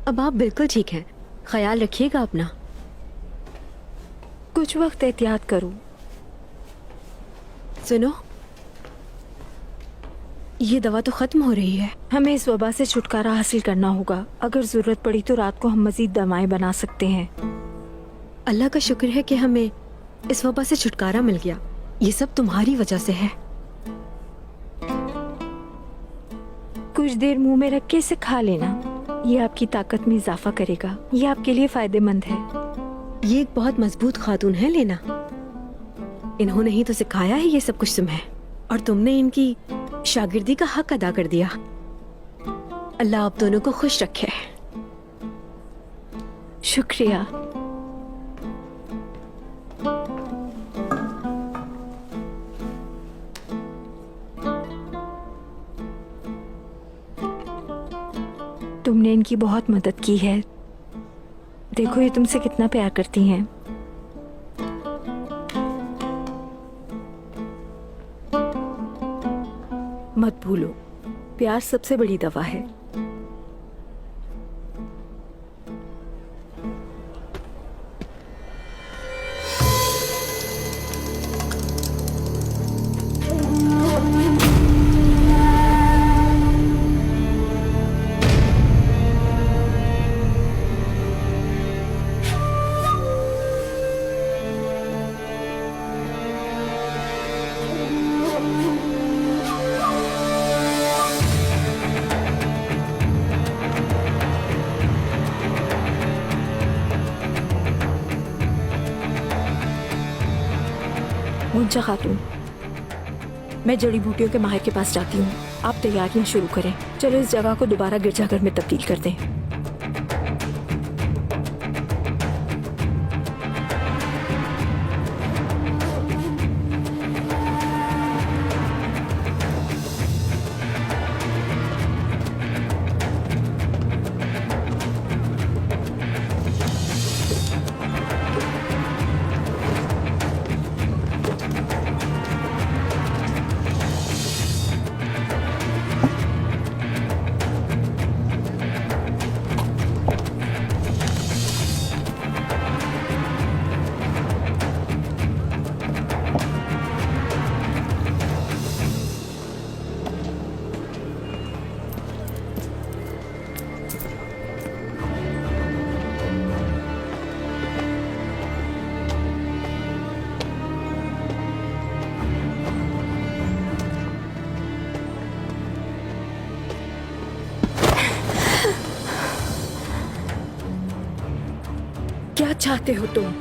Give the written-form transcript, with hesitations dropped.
अब आप बिल्कुल ठीक हैं। ख्याल रखिएगा अपना। कुछ वक्त एहतियात करो। सुनो, ये दवा तो खत्म हो रही है। हमें इस वबा से छुटकारा हासिल करना होगा। अगर जरूरत पड़ी तो रात को हम मजीद दवाएं बना सकते हैं। अल्लाह का शुक्र है कि हमें इस वबा से छुटकारा मिल गया। ये सब तुम्हारी वजह से है। कुछ देर मुंह में रख के इसे खा लेना। ये आपकी ताकत में इजाफा करेगा। ये आपके लिए फायदेमंद है। ये एक बहुत मजबूत खातून है लेना। इन्होंने ही तो सिखाया है ये सब कुछ तुम्हें, और तुमने इनकी शागिर्दी का हक अदा कर दिया। अल्लाह आप दोनों को खुश रखे। शुक्रिया। तुमने इनकी बहुत मदद की है। देखो ये तुमसे कितना प्यार करती हैं। मत भूलो, प्यार सबसे बड़ी दवा है। मुंजा खातून, मैं जड़ी बूटियों के माहिर के पास जाती हूँ। आप तैयारियां शुरू करें। चलो इस जगह को दोबारा गिरजाघर में तब्दील कर दें। क्या चाहते हो तुम?